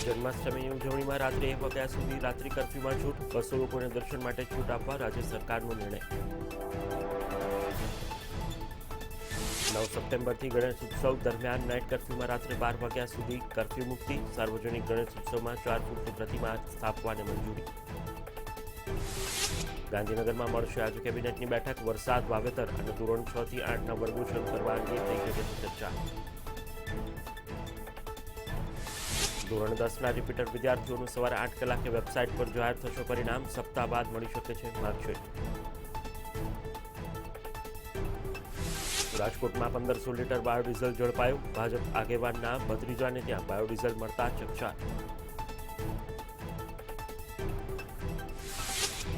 જન્માષ્ટમીની ઉજવણીમાં રાત્રે 1 વાગ્યા સુધી રાત્રિ કર્ફ્યુમાં છૂટ, 200 લોકોને દર્શન માટે છૂટ આપવા રાજ્ય સરકારનો નિર્ણય. 9 સપ્ટેમ્બરથી ગણેશ ઉત્સવ દરમિયાન નાઇટ કર્ફ્યુમાં રાત્રે 12 વાગ્યા સુધી કર્ફ્યુ મુક્તિ. સાર્વજનિક ગણેશ ઉત્સવમાં 4 ફૂટની પ્રતિમા સ્થાપવાને મંજૂરી. ગાંધીનગરમાં મળશે આજે કેબિનેટની બેઠક. વરસાદ, વાવેતર અને ધોરણ 6 થી 8ના વર્ગો શરૂ કરવા અંગે થઈ જશે ચર્ચા. ધોરણ 10ના રિપીટર વિદ્યાર્થીઓનું સવારે 8 કલાકે વેબસાઇટ પર જાહેર થશે પરિણામ. સપ્તાહ બાદ મળી શકે છે માર્કશીટ. રાજકોટમાં 1500 લીટર બાયોડીઝલ ઝડપાયું. ભાજપ આગેવાનના ભત્રીજાને ત્યાં બાયોડીઝલ મળતા ચકચાર.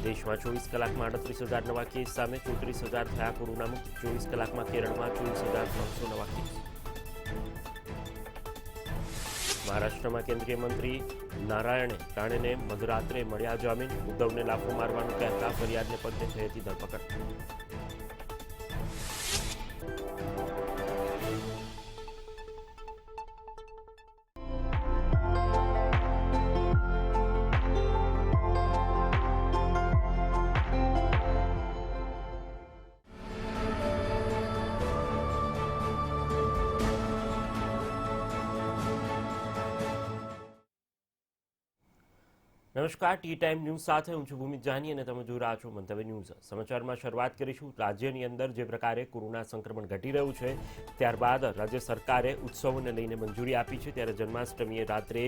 દેશમાં 24 કલાકમાં 38,000 નવા કેસ સામે, 34,000 થયા કોરોનામુક્ત. 24 કલાકમાં કેરળમાં 24,300 નવા કેસ. મહારાષ્ટ્રમાં કેન્દ્રીય મંત્રી નારાયણે રાણેને મધરાત્રે મળ્યા જામીન. ઉદ્ધવને લાફો મારવાનું કહેતા ફરિયાદને પગલે થઈ હતી ધરપકડ. નમસ્કાર, ટી ટાઈમ ન્યૂઝ સાથે હું છું ભૂમિત જાની અને તમે જોઈ રહ્યા છો મંતવ્ય ન્યૂઝ. સમાચારમાં શરૂઆત કરીશું. રાજ્યની અંદર જે પ્રકારે કોરોના સંક્રમણ ઘટી રહ્યું છે ત્યારબાદ રાજ્ય સરકારે ઉત્સવોને લઈને મંજૂરી આપી છે. ત્યારે જન્માષ્ટમીએ રાત્રે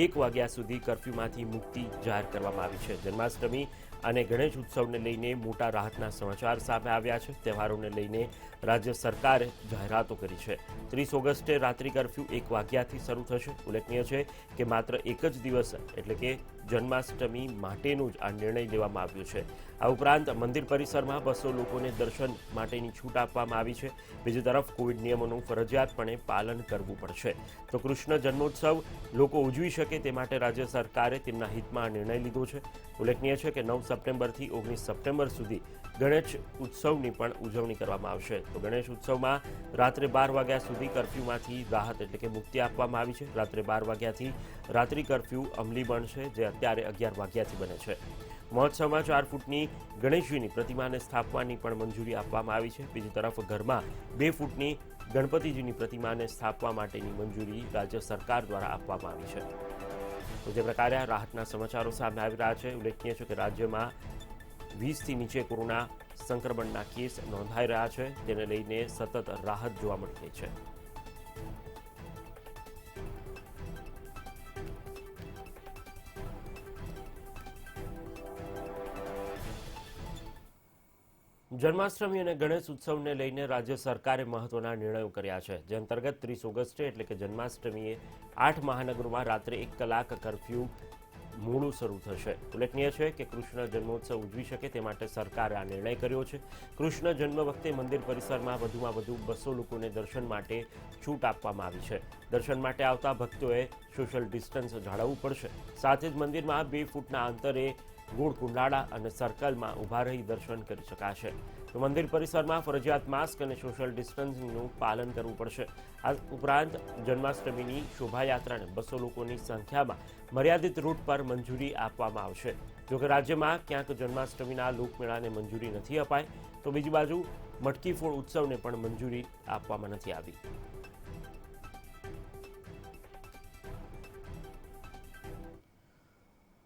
1 વાગ્યા સુધી કર્ફ્યુમાંથી મુક્તિ જાહેર કરવામાં આવી છે. જન્માષ્ટમી અને ગણેશ ઉત્સવને લઈને મોટા રાહતના સમાચાર સામે આવ્યા છે. તહેવારોને લઈને રાજ્ય સરકારે જાહેરાતો કરી છે. 30 ઓગસ્ટે રાત્રિ કર્ફ્યુ 1 વાગ્યાથી શરૂ થશે. ઉલ્લેખનીય છે કે માત્ર એક જ દિવસ એટલે કે જન્માષ્ટમી માટેનું જ આ નિર્ણય લેવામાં આવ્યો છે. આ ઉપરાંત મંદિર પરિસરમાં 200 લોકોને દર્શન માટેની છૂટ આપવામાં આવી છે. બીજી તરફ કોવિડ નિયમોનું ફરજિયાતપણે પાલન કરવું પડશે. તો કૃષ્ણ જન્મોત્સવ લોકો ઉજવી શકે તે માટે રાજ્ય સરકારે તેમના હિતમાં નિર્ણય લીધો છે. ઉલ્લેખનીય છે કે 9 સપ્ટેમ્બરથી 19 સપ્ટેમ્બર સુધી ગણેશ ઉત્સવની પણ ઉજવણી કરવામાં આવશે. તો ગણેશ ઉત્સવમાં રાત્રે 12 વાગ્યા સુધી કર્ફ્યુમાંથી રાહત એટલે કે મુક્તિ આપવામાં આવી છે. રાત્રે 12 વાગ્યાથી રાત્રિ કર્ફ્યુ અમલી બનશે, જે અત્યારે 11 વાગ્યાથી બને છે. મહોત્સવમાં 4 ફૂટની ગણેશજીની પ્રતિમાને સ્થાપવાની પણ મંજૂરી આપવામાં આવી છે. બીજી તરફ ઘરમાં 2 ફૂટની ગણપતિજીની પ્રતિમાને સ્થાપવા માટેની મંજૂરી રાજ્ય સરકાર દ્વારા આપવામાં આવી છે. તો જે પ્રકારે આ રાહતના સમાચારો સામે આવી રહ્યા છે. ઉલ્લેખનીય છે કે રાજ્યમાં 20થી નીચે કોરોના સંક્રમણના કેસ નોંધાઈ રહ્યા છે. તેને લઈને સતત રાહત જોવા મળી રહી છે. જન્માષ્ટમી અને ગણેશ ઉત્સવને લઈને રાજ્ય સરકારે મહત્વના નિર્ણયો કર્યા છે. જે અંતર્ગત 30 ઓગસ્ટે એટલે કે જન્માષ્ટમીએ 8 મહાનગરોમાં રાત્રે 1 કલાક કર્ફ્યુ મોડું શરૂ થશે. ઉલ્લેખનીય છે કે કૃષ્ણ જન્મોત્સવ ઉજવી શકે તે માટે સરકારે આ નિર્ણય કર્યો છે. કૃષ્ણ જન્મ વખતે મંદિર પરિસરમાં વધુમાં વધુ 200 લોકોને દર્શન માટે છૂટ આપવામાં આવી છે. દર્શન માટે આવતા ભક્તોએ સોશિયલ ડિસ્ટન્સ જાળવવું પડશે. સાથે જ મંદિરમાં 2 ફૂટના અંતરે ગોળ કુંડાળા અને સર્કલમાં ઊભા રહી દર્શન કરી શકાશે. તો મંદિર પરિસરમાં ફરજિયાત માસ્ક અને સોશિયલ ડિસ્ટન્સિંગનું પાલન કરવું પડશે. આ ઉપરાંત જન્માષ્ટમીની શોભાયાત્રાને 200 લોકોની સંખ્યામાં મર્યાદિત રૂટ પર મંજૂરી આપવામાં આવશે. જોકે રાજ્યમાં ક્યાંક જન્માષ્ટમીના લોકમેળાને મંજૂરી નથી અપાઈ, તો બીજી બાજુ મટકી ફોડ ઉત્સવને પણ મંજૂરી આપવામાં નથી આવી.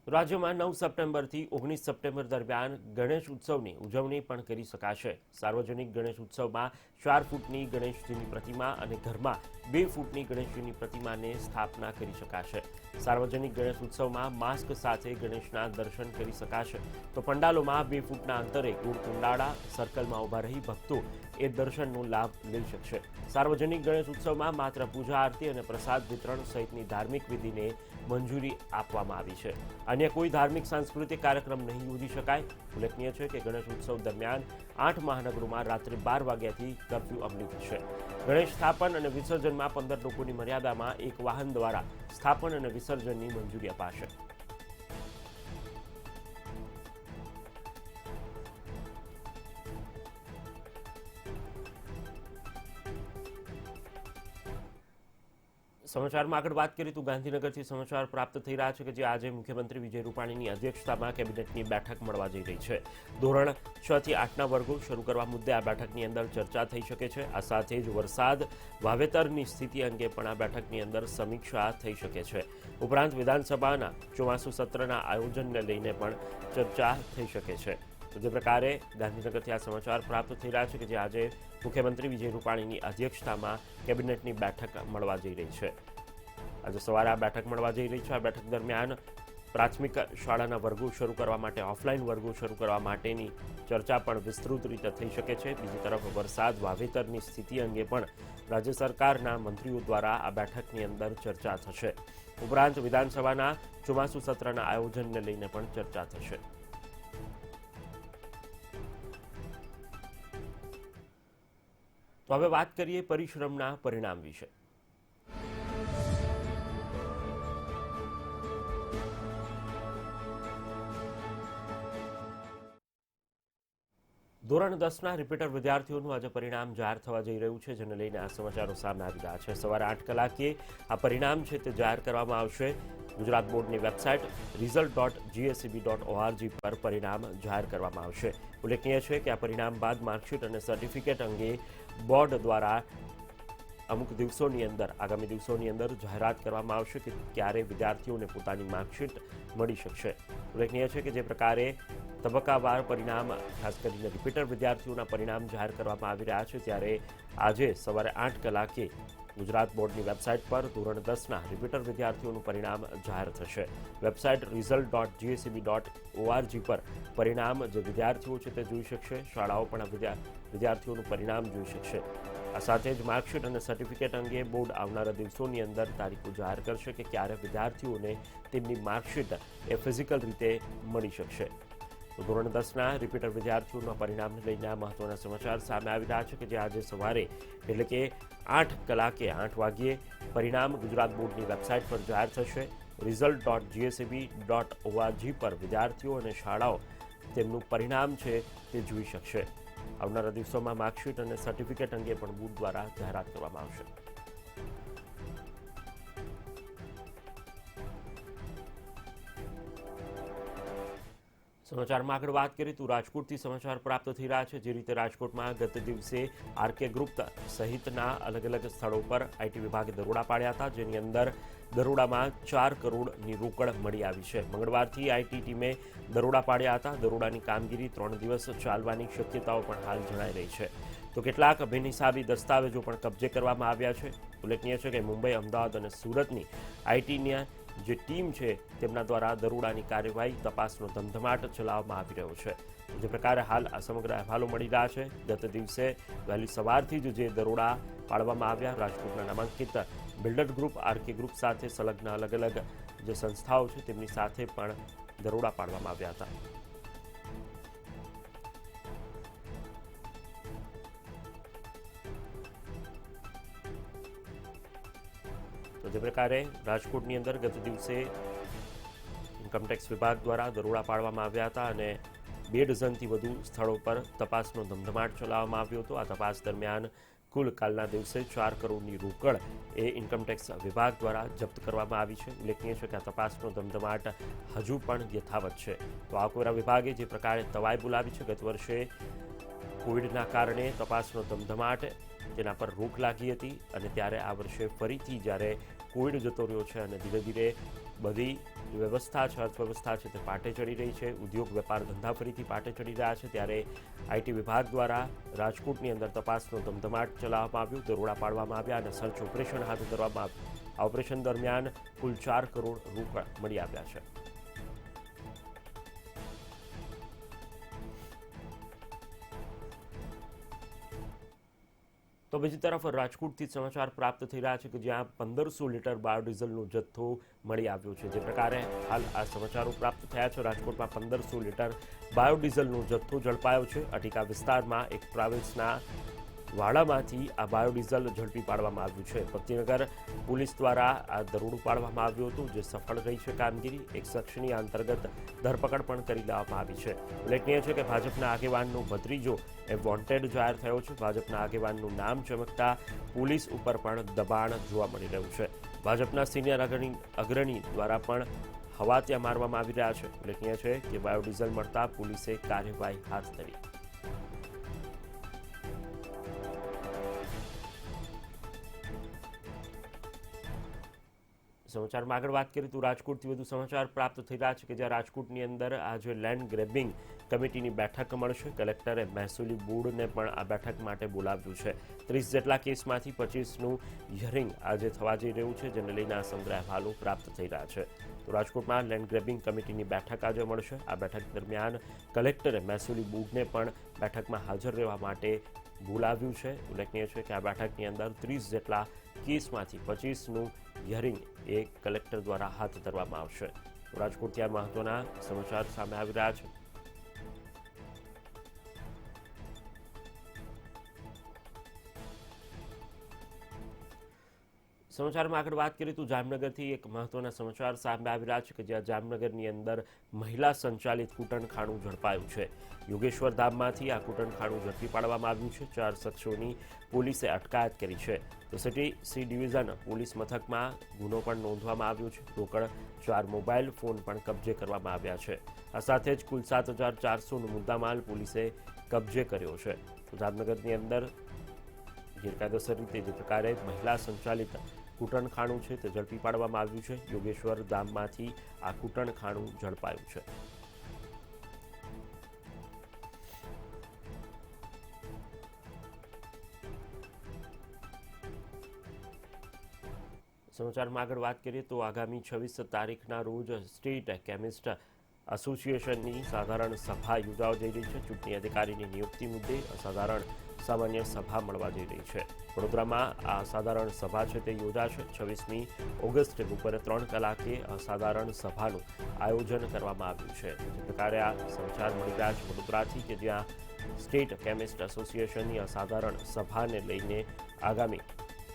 રાજ્યમાં 9 સપ્ટેમ્બરથી 19 સપ્ટેમ્બર દરમિયાન ગણેશ ઉત્સવની ઉજવણી પણ કરી શકાશે. સાર્વજનિક ગણેશ ઉત્સવમાં 4 ફૂટની ગણેશજીની પ્રતિમા અને ઘરમાં 2 ફૂટની ગણેશજીની પ્રતિમાને સ્થાપના કરી શકાશે. સાર્વજનિક ગણેશ ઉત્સવમાં માસ્ક સાથે ગણેશના દર્શન કરી શકાશે. તો પંડાલોમાં 2 ફૂટના અંતરે ગોળ કુંડાળા સર્કલમાં ઊભા રહી ભક્તો એ દર્શનનો લાભ લઈ શકશે. સાર્વજનિક ગણેશ ઉત્સવમાં માત્ર પૂજા આરતી અને પ્રસાદ વિતરણ સહિતની ધાર્મિક વિધિને મંજૂરી આપવામાં આવી છે. અન્ય કોઈ ધાર્મિક સાંસ્કૃતિક કાર્યક્રમ નહીં યોજી શકાય. ઉલ્લેખનીય છે કે ગણેશ ઉત્સવ દરમિયાન 8 મહાનગરોમાં રાત્રે 12 વાગ્યાથી કર્ફ્યુ અમલી થશે. ગણેશ સ્થાપન અને વિસર્જનમાં 15 લોકોની મર્યાદામાં એક વાહન દ્વારા સ્થાપન અને વિસર્જનની મંજૂરી અપાશે. સમાચારમાં આગળ વાત કરીએ તો ગાંધીનગરથી સમાચાર પ્રાપ્ત થઈ રહ્યા છે કે જે આજે મુખ્યમંત્રી વિજય રૂપાણીની અધ્યક્ષતામાં કેબિનેટની બેઠક મળવા જઈ રહી છે. ધોરણ 6 થી 8ના વર્ગો શરૂ કરવા મુદ્દે આ બેઠકની અંદર ચર્ચા થઈ શકે છે. આ સાથે જ વરસાદ વાવેતરની સ્થિતિ અંગે પણ આ બેઠકની અંદર સમીક્ષા થઈ શકે છે. ઉપરાંત વિધાનસભાના ચોમાસુ સત્રના આયોજનને લઈને પણ ચર્ચા થઈ શકે છે. તો જે પ્રકારે ગાંધીનગરથી આ સમાચાર પ્રાપ્ત થઈ રહ્યા છે કે જે આજે મુખ્યમંત્રી વિજય રૂપાણીની અધ્યક્ષતામાં કેબિનેટની બેઠક મળવા જઈ રહી છે. આજે સવારે આ બેઠક મળવા જઈ રહી છે. આ બેઠક દરમિયાન પ્રાથમિક શાળાના વર્ગો શરૂ કરવા માટે ઓફલાઈન વર્ગો શરૂ કરવા માટેની ચર્ચા પણ વિસ્તૃત રીતે થઈ શકે છે. બીજી તરફ વરસાદ વાવેતરની સ્થિતિ અંગે પણ રાજ્ય સરકારના મંત્રીઓ દ્વારા આ બેઠકની અંદર ચર્ચા થશે. ઉપરાંત વિધાનસભાના ચોમાસુ સત્રના આયોજનને લઈને પણ ચર્ચા થશે. તો હવે વાત કરીએ પરિશ્રમના પરિણામ વિશે. ધોરણ 10ના રિપીટર વિદ્યાર્થીઓનું આજે પરિણામ જાહેર થવા જઈ રહ્યું છે, જેને લઈને આ સમાચારો સામે આવી રહ્યા છે. સવારે 8 કલાકે આ પરિણામ છે તે જાહેર કરવામાં આવશે. ગુજરાત બોર્ડની વેબસાઇટ result.gseb.org પર પરિણામ જાહેર કરવામાં આવશે. ઉલ્લેખનીય છે કે આ પરિણામ બાદ માર્કશીટ અને સર્ટિફિકેટ અંગે બોર્ડ દ્વારા અમુક દિવસોની અંદર આગામી દિવસોની અંદર જાહેરાત કરવામાં આવશે કે ક્યારે વિદ્યાર્થીઓને પોતાની માર્કશીટ મળી શકશે. ઉલ્લેખનીય છે કે જે પ્રકારે તબક્કાવાર પરિણામ ખાસ કરીને રિપીટર વિદ્યાર્થીઓના પરિણામ જાહેર કરવામાં આવી રહ્યા છે, ત્યારે આજે સવારે 8 કલાકે ગુજરાત બોર્ડની વેબસાઇટ પર ધોરણ 10ના રિપીટર વિદ્યાર્થીઓનું પરિણામ જાહેર થશે. વેબસાઇટ result.gseb.org પર પરિણામ જે વિદ્યાર્થીઓ છે તે જોઈ શકશે. શાળાઓ પણ આ વિદ્યાર્થીઓનું પરિણામ જોઈ શકશે. આ સાથે જ માર્કશીટ અને સર્ટિફિકેટ અંગે બોર્ડ આવનારા દિવસોની અંદર તારીખો જાહેર કરશે કે ક્યારે વિદ્યાર્થીઓને તેમની માર્કશીટ એ ફિઝિકલ રીતે મળી શકશે. તો ધોરણ 10ના રિપીટર વિદ્યાર્થીઓના પરિણામને લઈને આ મહત્વના સમાચાર સામે આવી રહ્યા છે કે જે આજે સવારે એટલે કે 8 કલાકે 8 વાગ્યે પરિણામ ગુજરાત બોર્ડની વેબસાઇટ પર જાહેર થશે. result.gseb.org પર વિદ્યાર્થીઓ અને શાળાઓ તેમનું પરિણામ છે તે જોઈ શકશે. આવનારા દિવસોમાં માર્કશીટ અને સર્ટિફિકેટ અંગે પણ બોર્ડ દ્વારા જાહેરાત કરવામાં આવશે. સમાચારમાં આગળ વાત કરીએ તો રાજકોટથી સમાચાર પ્રાપ્ત થઈ રહ્યા છે. જે રીતે રાજકોટમાં ગત દિવસે આરકે ગ્રુપ સહિતના અલગ અલગ સ્થળો પર આઈટી વિભાગે દરોડા પાડ્યા હતા, જેની અંદર દરોડામાં 4 કરોડની રોકડ મળી આવી છે. મંગળવારથી આઈટી ટીમે દરોડા પાડ્યા હતા. દરોડાની કામગીરી 3 દિવસ ચાલવાની શક્યતાઓ પણ હાલ જણાઈ રહી છે. તો કેટલાક બિનહિસાબી દસ્તાવેજો પણ કબજે કરવામાં આવ્યા છે. ઉલ્લેખનીય છે કે મુંબઈ, અમદાવાદ અને સુરતની આઈટીની જે ટીમ છે તેમના દ્વારા દરોડાની કાર્યવાહી તપાસનો ધમધમાટ ચલાવવામાં આવી રહ્યો છે. જે પ્રકારે હાલ આ સમગ્ર અહેવાલો મળી રહ્યા છે. ગત દિવસે વહેલી સવારથી જ જે દરોડા પાડવામાં આવ્યા રાજકોટના નામાંકિત બિલ્ડર ગ્રુપ આરકે ગ્રુપ સાથે સંલગ્ન અલગ અલગ જે સંસ્થાઓ છે તેમની સાથે પણ દરોડા પાડવામાં આવ્યા હતા. તો જે પ્રકારે રાજકોટની અંદર ગત દિવસે ઇન્કમટેક્સ વિભાગ દ્વારા દરોડા પાડવામાં આવ્યા હતા અને 2 ડઝનથી વધુ સ્થળો પર તપાસનો ધમધમાટ ચલાવવામાં આવ્યો હતો. આ તપાસ દરમિયાન કુલ કાલના દિવસે 4 કરોડની રોકડ એ ઇન્કમટેક્સ વિભાગ દ્વારા જપ્ત કરવામાં આવી છે. ઉલ્લેખનીય છે કે આ તપાસનો ધમધમાટ હજુ પણ યથાવત છે. તો આવકવેરા વિભાગે જે પ્રકારે તવાઈ બોલાવી છે, ગત વર્ષે કોવિડના કારણે તપાસનો ધમધમાટ તેના પર રોક લાગી હતી અને ત્યારે આ વર્ષે ફરીથી જ્યારે કોવિડ જતો રહ્યો છે અને ધીરે ધીરે બધી વ્યવસ્થા છે, અર્થવ્યવસ્થા છે તે પાટે ચડી રહી છે, ઉદ્યોગ વેપાર ધંધા ફરીથી પાટે ચડી રહ્યા છે, ત્યારે આઈટી વિભાગ દ્વારા રાજકોટની અંદર તપાસનો ધમધમાટ ચલાવવામાં આવ્યો, દરોડા પાડવામાં આવ્યા અને સર્ચ ઓપરેશન હાથ ધરવામાં આવ્યું. આ ઓપરેશન દરમિયાન કુલ 4 કરોડ રોકડ મળી આવ્યા છે. તો બીજી તરફ રાજકોટથી સમાચાર પ્રાપ્ત થઈ રહ્યા છે કે જ્યાં 1500 લીટર બાયોડીઝલનો જથ્થો મળી આવ્યો છે. જે પ્રકારે હાલ આ સમાચારો પ્રાપ્ત થયા છે, રાજકોટમાં 1500 લીટર બાયોડીઝલનો જથ્થો ઝડપાયો છે. અટીકા વિસ્તારમાં એક ટ્રાવેલ્સના વાડામાંથી આ બાયોડીઝલ ઝડપી પાડવામાં આવ્યું છે. ભક્તિનગર પોલીસ દ્વારા આ દરોડું પાડવામાં આવ્યું હતું, જે સફળ રહી છે કામગીરી. એક શખ્સની અંતર્ગત ધરપકડ પણ કરી લેવામાં આવી છે. ઉલ્લેખનીય છે કે ભાજપના આગેવાનનો ભત્રીજો એ વોન્ટેડ જાહેર થયો છે. ભાજપના આગેવાનનું નામ ચમકતા પોલીસ ઉપર પણ દબાણ જોવા મળી રહ્યું છે. ભાજપના સિનિયર અગ્રણી દ્વારા પણ હવાતિયા મારવામાં આવી રહ્યા છે. ઉલ્લેખનીય છે કે બાયોડીઝલ મળતા પોલીસે કાર્યવાહી હાથ ધરી. સમાચારમાં આગળ વાત કરીએ તો રાજકોટથી વધુ સમાચાર પ્રાપ્ત થઈ રહ્યા છે કે જ્યાં રાજકોટની અંદર આજે લેન્ડ ગ્રેબિંગ કમિટીની બેઠક મળશે. કલેક્ટરે મહેસૂલી બોર્ડને પણ આ બેઠક માટે બોલાવ્યું છે. 30 જેટલા કેસમાંથી 25નું હિયરિંગ આજે થવા જઈ રહ્યું છે, જેને લઈને આ સમગ્ર અહેવાલો પ્રાપ્ત થઈ રહ્યા છે. તો રાજકોટમાં લેન્ડ ગ્રેબિંગ કમિટીની બેઠક આજે મળશે. આ બેઠક દરમિયાન કલેક્ટરે મહેસૂલી બોર્ડને પણ બેઠકમાં હાજર રહેવા માટે બોલાવ્યું છે. ઉલ્લેખનીય છે કે આ બેઠકની અંદર 30 જેટલા કેસમાંથી 25નું હિયરિંગ એ કલેક્ટર દ્વારા હાથ ધરવામાં આવશે. રાજકોટથી આ મહત્વના સમાચાર સામે આવી રહ્યા છે. સમાચારમાં આગળ વાત કરીએ તો જામનગરથી એક મહત્વના સમાચાર સામે આવી રહ્યા છે કે જ્યાં જામનગરની અંદર મહિલા સંચાલિત કૂટણખાણું ઝડપાયું છે. યોગેશ્વર ધામમાંથી આ કૂટણખાણું ઝડપી પાડવામાં આવ્યું છે. 4 શખ્સોની પોલીસે અટકાયત કરી છે. તો સિટી સી ડિવિઝન પોલીસ મથકમાં ગુનો પણ નોંધવામાં આવ્યો છે. રોકડ 4 મોબાઈલ ફોન પણ કબજે કરવામાં આવ્યા છે. આ સાથે જ કુલ 7,400નો મુદ્દામાલ પોલીસે કબજે કર્યો છે. તો જામનગરની અંદર ગેરકાયદેસર રીતે જે પ્રકારે મહિલા સંચાલિત કૂટણખાણું છે તે ઝડપી પાડવામાં આવ્યું છે. યોગેશ્વર ધામમાંથી આ કૂટણખાણું ઝડપાયું છે. સમાચારમાં આગળ વાત કરીએ તો આગામી 26 તારીખના રોજ સ્ટેટ કેમિસ્ટ એસોસિએશનની સાધારણ સભા યોજાવા જઈ રહી છે. ચૂંટણી અધિકારીની નિયુક્તિ મુદ્દે અસાધારણ સામાન્ય સભા મળવા જઈ રહી છે. વડોદરામાં આ સાધારણ સભા છે તે યોજાશે. 26મી ઓગસ્ટે બપોરે 3 કલાકે અસાધારણ સભાનું આયોજન કરવામાં આવ્યું છે. જે પ્રકારે આ સમાચાર મળી રહ્યા છે વડોદરાથી કે જ્યાં સ્ટેટ કેમિસ્ટ એસોસિએશનની અસાધારણ સભાને લઈને આગામી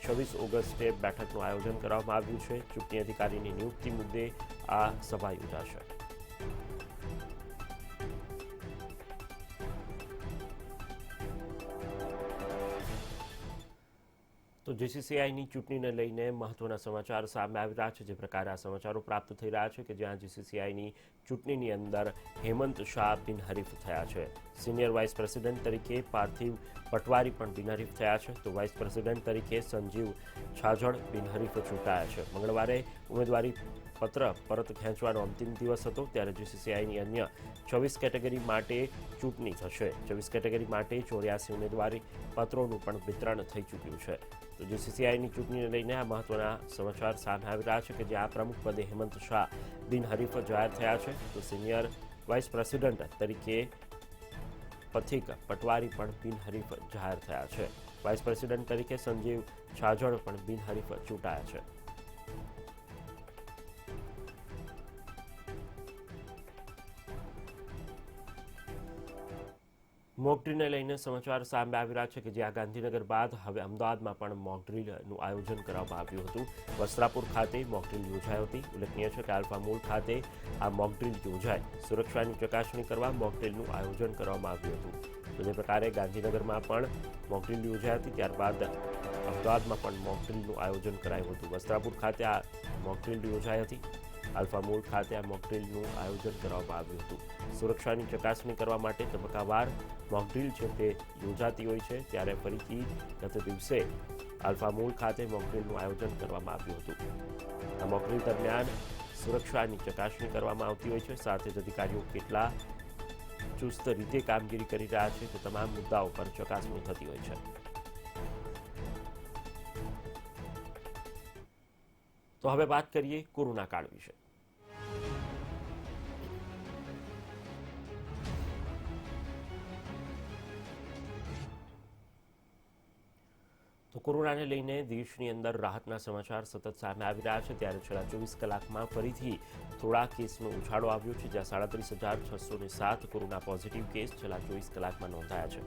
26 ઓગસ્ટે બેઠકનું આયોજન કરવામાં આવ્યું છે. ચૂંટણી અધિકારીની નિયુક્તિ મુદ્દે આ સભા યોજાશે. તો જીસીસીઆઈની ચૂંટણીને લઈને મહત્વના સમાચાર સામે આવી રહ્યા છે. જે પ્રકારે આ સમાચારો પ્રાપ્ત થઈ રહ્યા છે કે જ્યાં જીસીસીઆઈની ચૂંટણીની અંદર હેમંત શાહ બિનહરીફ થયા છે. સિનિયર વાઇસ પ્રેસિડેન્ટ તરીકે પાર્થિવ પટવારી પણ બિનહરીફ થયા છે. તો વાઇસ પ્રેસિડેન્ટ તરીકે સંજીવ છાજડ બિનહરીફ ચૂંટાયા છે. મંગળવારે ઉમેદવારી પત્ર પરત ખેંચવાનો અંતિમ દિવસ હતો, ત્યારે જીસીસીઆઈની અન્ય 24 કેટેગરી માટે ચૂંટણી થશે. 24 કેટેગરી માટે 84 ઉમેદવારી પત્રોનું પણ વિતરણ થઈ ચૂક્યું છે. તો જીસીસીઆઈની ચૂંટણીને લઈને આ મહત્વના સમાચાર સામે આવી રહ્યા છે કે જ્યાં પ્રમુખ પદે હેમંત શાહ બિનહરીફ જાહેર થયા છે. તો સિનિયર વાઇસ પ્રેસિડેન્ટ તરીકે પથિક પટવારી પણ બિનહરીફ જાહેર થયા છે. વાઇસ પ્રેસિડેન્ટ તરીકે સંજીવ છાજડ પણ બિનહરીફ ચૂંટાયા છે. મોકડ્રીલને લઈને સમાચાર સામે આવી રહ્યા છે કે જ્યાં ગાંધીનગર બાદ હવે અમદાવાદમાં પણ મોકડ્રીલનું આયોજન કરવામાં આવ્યું હતું. વસ્ત્રાપુર ખાતે મોકડ્રીલ યોજાઈ હતી. ઉલ્લેખનીય છે કે આલ્ફા મોલ ખાતે આ મોકડ્રીલ યોજાઈ. સુરક્ષાની ચકાસણી કરવા મોકડ્રીલનું આયોજન કરવામાં આવ્યું હતું. તો જે પ્રકારે ગાંધીનગરમાં પણ મોકડ્રીલ યોજાઈ હતી, ત્યારબાદ અમદાવાદમાં પણ મોકડ્રીલનું આયોજન કરાયું હતું. વસ્ત્રાપુર ખાતે આ મોકડ્રીલ યોજાઈ હતી. આલ્ફા મોલ ખાતે આ મોકડ્રીલનું આયોજન કરવામાં આવ્યું હતું. સુરક્ષાની ચકાસણી કરવા માટે તબક્કાવાર મોકડ્રીલ છે તે યોજાતી હોય છે, ત્યારે ફરીથી ગત દિવસે આલ્ફા મોલ ખાતે મોકડ્રીલનું આયોજન કરવામાં આવ્યું હતું. આ મોકડ્રીલ દરમિયાન સુરક્ષાની ચકાસણી કરવામાં આવતી હોય છે, સાથે જ અધિકારીઓ કેટલા ચુસ્ત રીતે કામગીરી કરી રહ્યા છે તે તમામ મુદ્દાઓ પર ચકાસણી થતી હોય છે. તો હવે વાત કરીએ કોરોના કાળ વિશે. તો કોરોનાને લઈને દેશની અંદર રાહતના સમાચાર સતત સામે આવી રહ્યા છે. ત્યારે છેલ્લા 24 કલાકમાં ફરીથી થોડા કેસનો ઉછાળો આવ્યો છે, જ્યાં 37,607 કોરોના પોઝિટિવ કેસ છેલ્લા 24 કલાકમાં નોંધાયા છે.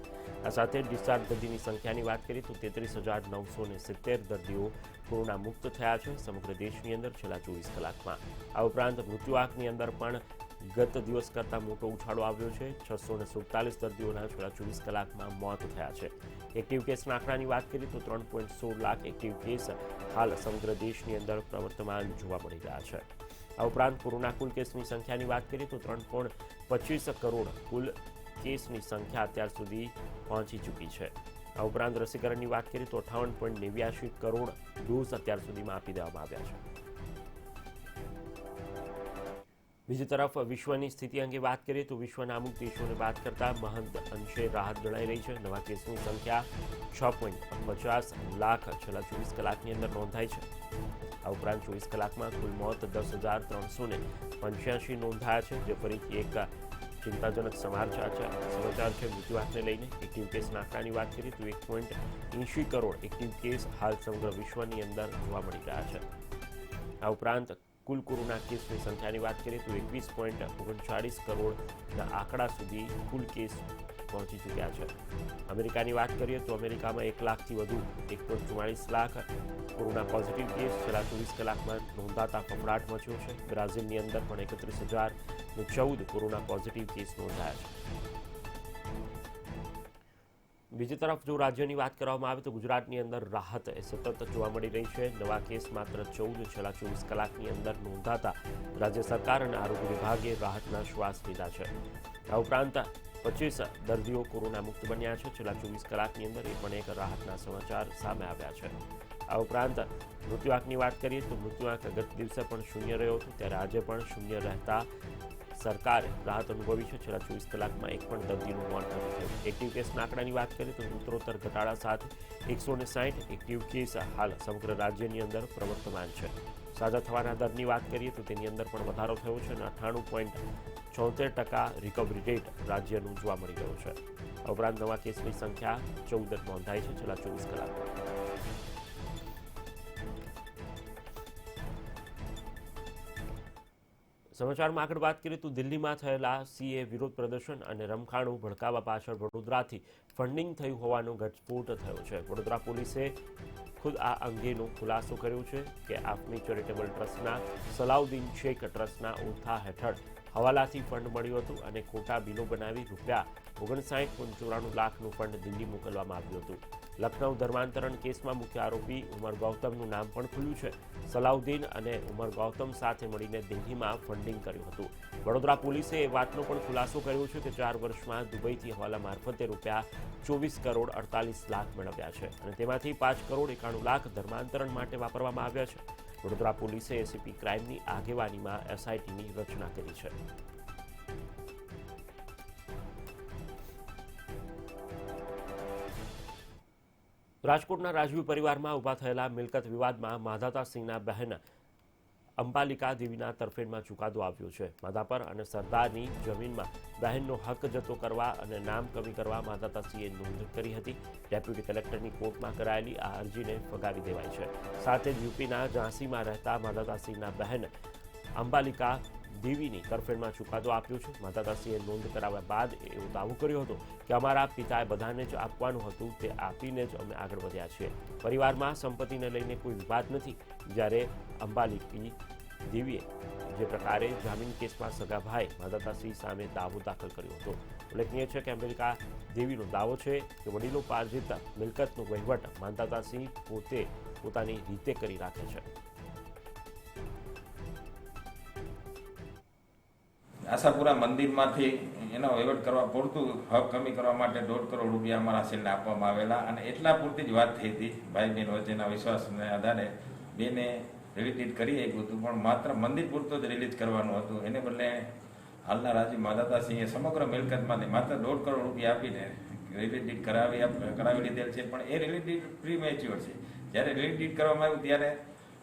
આ સાથે ડિસ્ચાર્જ દર્દીની સંખ્યાની વાત કરીએ તો 33,970 દર્દીઓ કોરોના મુક્ત થયા છે સમગ્ર દેશની અંદર છેલ્લા 24 કલાકમાં. આ ઉપરાંત મૃત્યુઆંકની અંદર પણ ગત દિવસ કરતાં મોટો ઉછાળો આવ્યો છે. 647 દર્દીઓના છેલ્લા 24 કલાકમાં મોત થયા છે. એક્ટિવ કેસના આંકડાની વાત કરીએ તો 3.16 લાખ એક્ટિવ કેસ હાલ સમગ્ર દેશની અંદર પ્રવર્તમાન જોવા મળી રહ્યા છે. આ ઉપરાંત કોરોના કુલ કેસની સંખ્યાની વાત કરીએ તો 3.25 કરોડ કુલ કેસની સંખ્યા અત્યાર સુધી પહોંચી ચૂકી છે. આ ઉપરાંત રસીકરણની વાત કરીએ તો 58.89 કરોડ ડોઝ અત્યાર સુધીમાં આપી દેવામાં આવ્યા છે. બીજી તરફ વિશ્વની સ્થિતિ અંગે વાત કરીએ તો વિશ્વના અમુક દેશોને વાત કરતા મહદ અંશે રાહત જણાઈ રહી છે. નવા કેસની સંખ્યા 6.50 લાખ છેલ્લા 24 કલાકની અંદર નોંધાઈ છે. આ ઉપરાંત 24 કલાકમાં કુલ મોત 10,385 નોંધાયા છે, જે ફરીથી એક ચિંતાજનક સમાચાર છે. મૃત્યુઆંકને લઈને એક્ટિવ કેસના આંકડાની વાત કરીએ તો 1.80 કરોડ એક્ટિવ કેસ હાલ સમગ્ર વિશ્વની અંદર જોવા મળી રહ્યા છે. આ ઉપરાંત કુલ કોરોના કેસની સંખ્યાની વાત કરીએ તો 21.39 કરોડના આંકડા સુધી કુલ કેસ પહોંચી ચૂક્યા છે. અમેરિકાની વાત કરીએ તો અમેરિકામાં 1 લાખથી વધુ 1.44 લાખ કોરોના પોઝિટિવ કેસ છેલ્લા 24 કલાકમાં નોંધાતા ફફડાટ મચ્યો છે. બ્રાઝિલની અંદર પણ 31,014 કોરોના પોઝિટિવ કેસ નોંધાયા છે. બીજી તરફ જો રાજ્યની વાત કરવામાં આવે તો ગુજરાતની અંદર રાહત સતત જોવા મળી રહી છે. નવા કેસ માત્ર 14 છેલ્લા 24 કલાકની અંદર નોંધાતા રાજ્ય સરકાર અને આરોગ્ય વિભાગે રાહતના શ્વાસ લીધા છે. આ ઉપરાંત 25 દર્દીઓ કોરોના મુક્ત બન્યા છે છેલ્લા 24 કલાકની અંદર. એ પણ એક રાહતના સમાચાર સામે આવ્યા છે. આ ઉપરાંત મૃત્યુઆંકની વાત કરીએ તો મૃત્યુઆંક ગત દિવસે પણ શૂન્ય રહ્યો હતો, ત્યારે આજે પણ શૂન્ય રહેતા સરકારે રાહત અનુભવી છે. છેલ્લા 24 કલાકમાં એક પણ દર્દીનું મોત નથી થયું. એક્ટિવ કેસના આંકડાની વાત કરીએ તો ઉત્તરોત્તર ઘટાડા સાથે 160 એક્ટિવ કેસ હાલ સમગ્ર રાજ્યની અંદર પ્રવર્તમાન છે. સાજા થવાના દરની વાત કરીએ તો તેની અંદર પણ વધારો થયો છે અને 98.76% રિકવરી રેટ રાજ્યનું જોવા મળી રહ્યો છે. આ ઉપરાંત નવા કેસની સંખ્યા 14 નોંધાઈ છે છેલ્લા 24 કલાકમાં. સમાચારમાં આગળ વાત કરીએ તો દિલ્હીમાં થયેલા સીએ વિરોધ પ્રદર્શન અને રમખાણું ભડકાવવા પાછળ વડોદરાથી ફંડિંગ થયું હોવાનો ઘટસ્ફોટ થયો છે. વડોદરા પોલીસે ખુદ આ અંગેનો ખુલાસો કર્યો છે કે આફમી ચેરિટેબલ ટ્રસ્ટના સલાઉદ્દીન શેખ ટ્રસ્ટના ઓથા હેઠળ હવાલાથી ફંડ મળ્યું હતું અને ખોટા બિલો બનાવી ₹59.94 લાખનું ફંડ દિલ્હી મોકલવામાં આવ્યું હતું. લખનઉ ધર્માંતરણ કેસમાં મુખ્ય આરોપી ઉમર ગૌતમનું નામ પણ ખુલ્યું છે. સલાઉદ્દીન અને ઉમર ગૌતમ સાથે મળીને દિલ્હીમાં ફંડિંગ કર્યું હતું. વડોદરા પોલીસે એ વાતનો પણ ખુલાસો કર્યો છે કે 4 વર્ષમાં દુબઈથી હવાલા મારફતે ₹24.48 લાખ મેળવ્યા છે અને તેમાંથી ₹5.91 લાખ ધર્માંતરણ માટે વાપરવામાં આવ્યા છે. વડોદરા પોલીસે એસીપી ક્રાઇમની આગેવાનીમાં એસઆઈટીની રચના કરી છે. રાજકોટના રાજવી પરિવારમાં ઊભા થયેલા મિલકત વિવાદમાં માધાતાસિંહના બહેન અંબાલિકા દેવીના તરફેણમાં ચુકાદો આવ્યો છે. માધાપર અને સરદારની જમીનમાં બહેનનો હક જતો કરવા અને નામ કમી કરવા માધાતાસિંહે નોંધ કરી હતી. ડેપ્યુટી કલેક્ટરની કોર્ટમાં કરાયેલી આ અરજીને ફગાવી દેવાઈ છે. સાથે જ યુપીના ઝાંસીમાં રહેતા માધાતાસિંહના બહેન અંબાલિકા દેવીની તરફેણમાં ચુકાદો આપ્યો છે. માધાતાસિંહે નોંધ કરાવ્યા બાદ એવો દાવો કર્યો હતો કે અમારા પિતાએ બધાને જ આપવાનું હતું, તે આપીને જ અમે આગળ વધ્યા છીએ. પરિવારમાં સંપત્તિને લઈને કોઈ વિવાદ નથી. જ્યારે અંબાલિકી દેવીએ જે પ્રકારે જામીન કેસમાં સગા ભાઈ માધાતાસિંહ સામે દાવો દાખલ કર્યો હતો. ઉલ્લેખનીય છે કે અંબાલિકા દેવીનો દાવો છે કે વડીલોપાર્જિત મિલકતનો વહીવટ માધાતાસિંહ પોતે પોતાની રીતે કરી રાખે છે. આશાપુરા મંદિરમાંથી એનો વહીવટ કરવા પૂરતું હક કમી કરવા માટે ₹1.5 કરોડ અમારા શેરને આપવામાં આવેલા અને એટલા પૂરતી જ વાત થઈ હતી. ભાઈ બહેન વચ્ચેના વિશ્વાસને આધારે બેને રિલીઝ કરી આપ્યું હતું, પણ માત્ર મંદિર પૂરતું જ રિલીઝ કરવાનું હતું. એને બદલે હાલના રાજી માધાતાસિંહે સમગ્ર મિલકતમાંથી માત્ર ₹1.5 કરોડ આપીને રિલીઝ કરાવી લીધેલ છે. પણ એ રિલીઝ પ્રી મેચ્યોર છે. જ્યારે રિલીઝ કરવામાં આવ્યું ત્યારે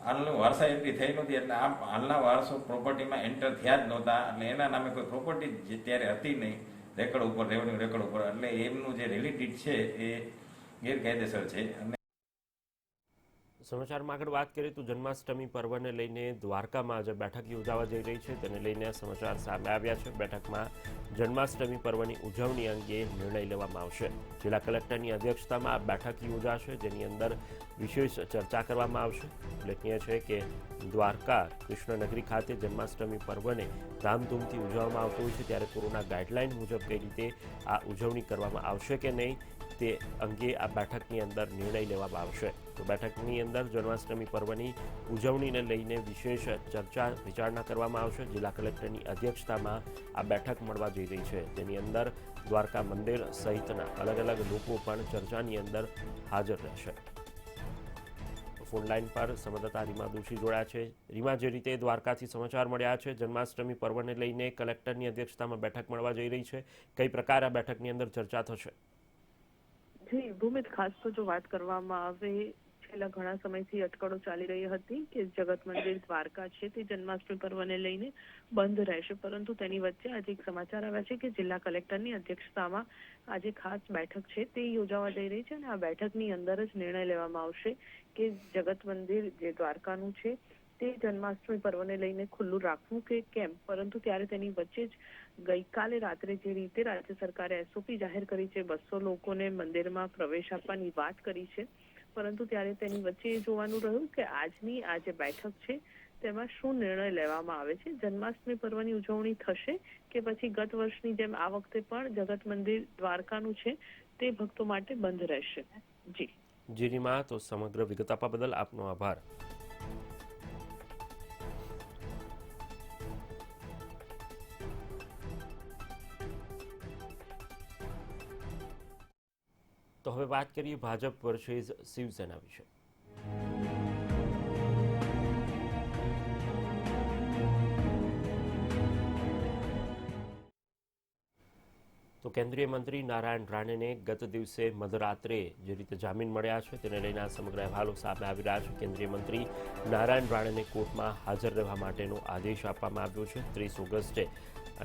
હાલનું વારસા એન્ટ્રી થઈ નહોતી, એટલે આમ હાલના વારસો પ્રોપર્ટીમાં એન્ટર થયા જ નહોતા. એટલે એના નામે કોઈ પ્રોપર્ટી ત્યારે હતી નહીં રેકર્ડ ઉપર, રેવન્યુ રેકર્ડ ઉપર. એટલે એમનું જે રિલીઝ છે એ ગેરકાયદેસર છે. અને સમાચારમાં આગળ વાત કરીએ તો જન્માષ્ટમી પર્વને લઈને દ્વારકામાં આજે બેઠક યોજાવા જઈ રહી છે. તેને લઈને સમાચાર સામે આવ્યા છે. બેઠકમાં જન્માષ્ટમી પર્વની ઉજવણી અંગે નિર્ણય લેવામાં આવશે. જિલ્લા કલેક્ટરની અધ્યક્ષતામાં આ બેઠક યોજાશે, જેની અંદર વિશેષ ચર્ચા કરવામાં આવશે. ઉલ્લેખનીય છે કે દ્વારકા કૃષ્ણનગરી ખાતે જન્માષ્ટમી પર્વને ધામધૂમથી ઉજવવામાં આવતું હોય છે, ત્યારે કોરોના ગાઈડલાઈન મુજબ કઈ રીતે આ ઉજવણી કરવામાં આવશે કે નહીં તે અંગે આ બેઠકની અંદર નિર્ણય લેવામાં આવશે. તો બેઠકની અંદર જન્માષ્ટમી પર્વની ઉજવણીને લઈને વિશેષ ચર્ચા વિચારણા કરવામાં આવશે. જિલ્લા કલેક્ટરની અધ્યક્ષતામાં આ બેઠક મળવા જઈ રહી છે, જેની અંદર દ્વારકા મંદિર સહિતના અલગ અલગ લોકો પણ ચર્ચાની અંદર હાજર રહેશે. ફોનલાઈન પર સંવાદદાતા રીમા દોશી જોડાયા છે. રીમા, જે રીતે દ્વારકાથી સમાચાર મળ્યા છે, જન્માષ્ટમી પર્વને લઈને કલેક્ટરની અધ્યક્ષતામાં બેઠક મળવા જઈ રહી છે, કઈ પ્રકાર આ બેઠકની અંદર ચર્ચા થશે? જી ભૂમિત, ખાસ તો જો વાત કરવામાં આવે, છેલ્લા ઘણા સમયથી અટકળો ચાલી રહી હતી કે જગત મંદિર દ્વારકા છે તે જન્માષ્ટમી પર્વને લઈને બંધ રહેશે, પરંતુ તેની વચ્ચે આજે એક સમાચાર આવ્યા છે કે જિલ્લા કલેક્ટરની અધ્યક્ષતામાં આજે ખાસ બેઠક છે તે યોજાવા જઈ રહી છે અને આ બેઠકની અંદર જ નિર્ણય લેવામાં આવશે કે જગત મંદિર જે દ્વારકાનું છે તે જન્માષ્ટમી પર્વને લઈને ખુલ્લું રાખવું કે કેમ. પરંતુ ત્યારે તેની વચ્ચે જ ગઈકાલે રાત્રે જે રીતે રાજ્ય સરકારે એસઓપી જાહેર કરી છે, 200 લોકોને મંદિરમાં પ્રવેશ આપવાની વાત કરી છે, પરંતુ ત્યારે તેની વચ્ચે એ જોવાનું રહ્યું કે આજની આ જે બેઠક છે તેમાં શું નિર્ણય લેવામાં આવે છે. જન્માષ્ટમી પર્વની ઉજવણી થશે કે પછી ગત વર્ષની જેમ આ વખતે પણ જગત મંદિર દ્વારકાનું છે તે ભક્તો માટે બંધ રહેશે? જી રીમા, તો સમગ્ર વિગત આપવા બદલ આપનો આભાર. તો હવે વાત કરીએ ભાજપ વર્સેસ શિવસેના વિશે. તો કેન્દ્રીય મંત્રી નારાયણ રાણેને ગત દિવસે મધરાત્રે જે રીતે જામીન મળ્યા છે તેને લઈને આ સમગ્ર અહેવાલો સામે આવી રહ્યા છે. કેન્દ્રીય મંત્રી નારાયણ રાણેને કોર્ટમાં હાજર રહેવા માટેનો આદેશ આપવામાં આવ્યો છે. 30 ઓગસ્ટે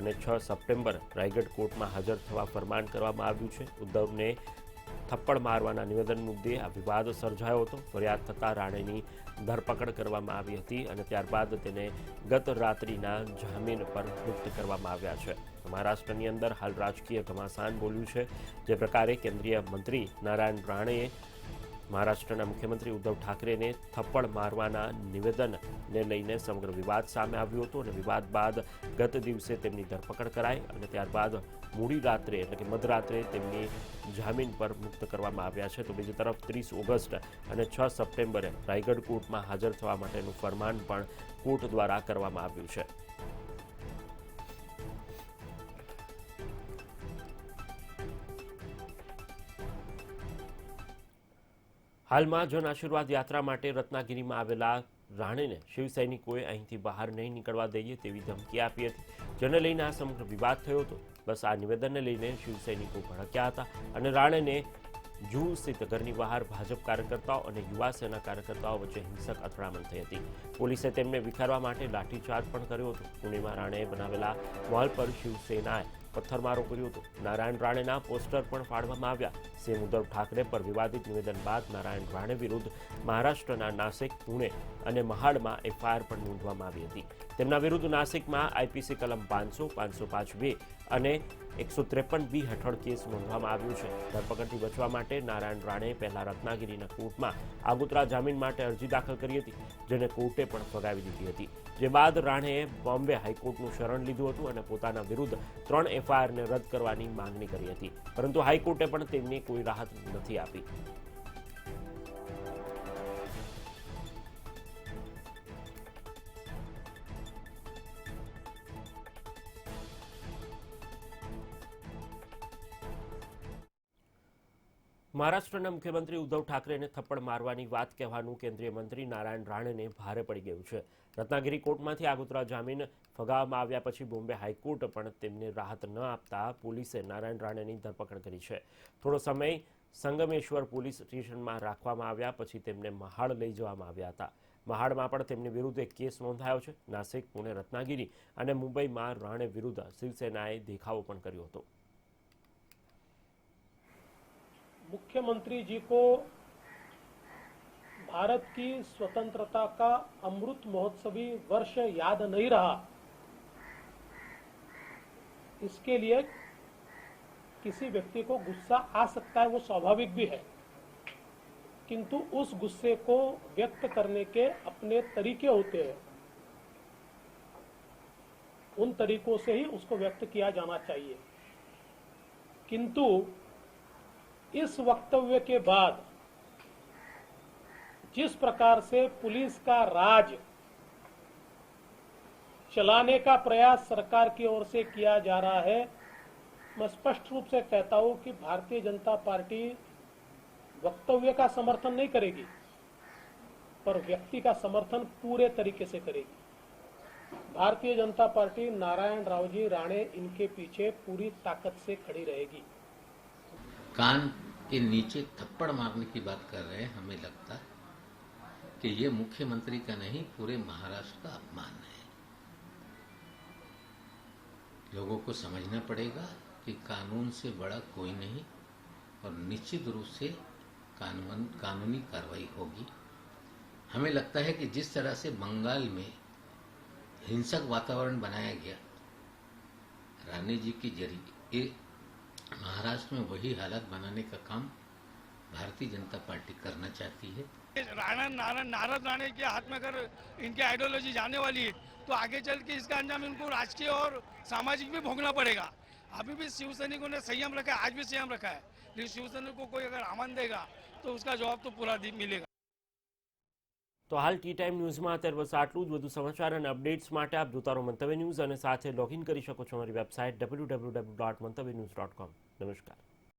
અને 6 સપ્ટેમ્બર રાયગઢ કોર્ટમાં હાજર થવા ફરમાન કરવામાં આવ્યું છે. ઉદ્ધવને થપ્પડ મારવાના નિવેદન મુદ્દે આ વિવાદ સર્જાયો હતો. ફરિયાદ થતાં રાણેની ધરપકડ કરવામાં આવી હતી અને ત્યારબાદ તેને ગત રાત્રિના જામીન પર મુક્ત કરવામાં આવ્યા છે. મહારાષ્ટ્રની અંદર હાલ રાજકીય ઘમાસાન બોલ્યું છે. જે પ્રકારે કેન્દ્રીય મંત્રી નારાયણ રાણેએ મહારાષ્ટ્રના મુખ્યમંત્રી ઉદ્ધવ ઠાકરેને થપ્પડ મારવાના નિવેદનને લઈને સમગ્ર વિવાદ સામે આવ્યો હતો અને વિવાદ બાદ ગત દિવસે તેમની ધરપકડ કરાઈ અને ત્યારબાદ મોડી રાત્રે એટલે કે મધરાત્રે તેમની જામીન પર મુક્ત કરવામાં આવ્યા છે. તો બીજી તરફ 30 ઓગસ્ટ અને 6 સપ્ટેમ્બરે રાયગઢ કોર્ટમાં હાજર થવા માટેનું ફરમાન પણ કોર્ટ દ્વારા કરવામાં આવ્યું છે. હાલમાં જન આશીર્વાદ યાત્રા માટે રત્નાગીરીમાં આવેલા રાણેને શિવસૈનિકોએ અહીંથી બહાર નહીં નીકળવા દઈએ તેવી ધમકી આપી હતી, જેને લઈને આ સમગ્ર વિવાદ થયો હતો. બસ આ નિવેદનને લઈને શિવસૈનિકો ભડક્યા હતા અને રાણેને જૂહુ સ્થિત ઘરની બહાર ભાજપ કાર્યકર્તાઓ અને યુવા સેના કાર્યકર્તાઓ વચ્ચે હિંસક અથડામણ થઈ હતી. પોલીસે તેમને વિખારવા માટે લાઠીચાર્જ પણ કર્યો હતો. પુણેમાં રાણેએ બનાવેલા મોલ પર શિવસેનાએ પથ્થરમારો કર્યો હતો. નારાયણ રાણેના પોસ્ટર પણ ફાડવામાં આવ્યા. સીએમ ઉદ્ધવ ઠાકરે પર વિવાદિત નિવેદન બાદ નારાયણ રાણે વિરુદ્ધ મહારાષ્ટ્રના નાસિક, પુણે અને મહાડમાં એફઆઈઆર પણ નોંધવામાં આવી હતી. તેમના વિરુદ્ધ નાસિકમાં આઈપીસી કલમ 500, 505B અને 153B હેઠળ કેસ નોંધવામાં આવ્યો છે. ધરપકડથી બચવા માટે નારાયણ રાણેએ પહેલા રત્નાગીરીના કોર્ટમાં આગોતરા જામીન માટે અરજી દાખલ કરી હતી, જેને કોર્ટે પણ ફગાવી દીધી હતી. જે બાદ રાણેએ બોમ્બે હાઈકોર્ટનું શરણ લીધું હતું અને પોતાના વિરુદ્ધ 3 એફઆઈઆરને રદ કરવાની માંગણી કરી હતી, પરંતુ હાઈકોર્ટે પણ તેમની કોઈ રાહત નથી આપી. મહારાષ્ટ્રના મુખ્યમંત્રી ઉદ્ધવ ઠાકરેને થપ્પડ મારવાની વાત કહેવાનું કેન્દ્રીય મંત્રી નારાયણ રાણેને ભારે પડી ગયું છે. રત્નાગીરી કોર્ટમાંથી આગોતરા જામીન ફગાવવામાં આવ્યા પછી બોમ્બે હાઈકોર્ટ પણ તેમને રાહત ન આપતા પોલીસે નારાયણ રાણેની ધરપકડ કરી છે. થોડો સમય સંગમેશ્વર પોલીસ સ્ટેશનમાં રાખવામાં આવ્યા પછી તેમને મહાડ લઈ જવામાં આવ્યા હતા. મહાડમાં પણ તેમની વિરુદ્ધ એક કેસ નોંધાયો છે. નાસિક, પુણે, રત્નાગીરી અને મુંબઈમાં રાણે વિરુદ્ધ શિવસેનાએ દેખાવો પણ કર્યો હતો. मुख्यमंत्री जी को भारत की स्वतंत्रता का अमृत महोत्सवी वर्ष याद नहीं रहा, इसके लिए किसी व्यक्ति को गुस्सा आ सकता है, वो स्वाभाविक भी है, किंतु उस गुस्से को व्यक्त करने के अपने तरीके होते हैं, उन तरीकों से ही उसको व्यक्त किया जाना चाहिए। किंतु इस वक्तव्य के बाद जिस प्रकार से पुलिस का राज चलाने का प्रयास सरकार की ओर से किया जा रहा है, मैं स्पष्ट रूप से कहता हूं कि भारतीय जनता पार्टी वक्तव्य का समर्थन नहीं करेगी, पर व्यक्ति का समर्थन पूरे तरीके से करेगी। भारतीय जनता पार्टी नारायण राव जी राणे इनके पीछे पूरी ताकत से खड़ी रहेगी। कान के नीचे थप्पड़ मारने की बात कर रहे हैं, हमें लगता कि ये मुख्यमंत्री का नहीं पूरे महाराष्ट्र का अपमान है। लोगों को समझना पड़ेगा कि कानून से बड़ा कोई नहीं और निश्चित रूप से कानूनी कार्रवाई होगी। हमें लगता है कि जिस तरह से बंगाल में हिंसक वातावरण बनाया गया राणे जी के जरिए, महाराष्ट्र में वही हालात बनाने का काम भारतीय जनता पार्टी करना चाहती है। नारद राणे के हाथ में अगर इनकी आइडियोलॉजी जाने वाली है तो आगे चल के इसका अंजाम इनको राजकीय और सामाजिक भी भोगना पड़ेगा। अभी भी शिवसैनिकों ने संयम रखा है, आज भी संयम रखा है, लेकिन शिवसैनिक को कोई अगर आमंत्रण देगा तो उसका जवाब तो पूरा मिलेगा। તો હાલ ટી ટાઈમ ન્યૂઝમાં અત્યારે બસ આટલું જ. વધુ સમાચાર અને અપડેટ્સ માટે આપ જોતા રહો મંતવ્ય ન્યૂઝ અને સાથે લોગિન કરી શકો છો અમારી વેબસાઇટ www.mantavynews.com. નમસ્કાર.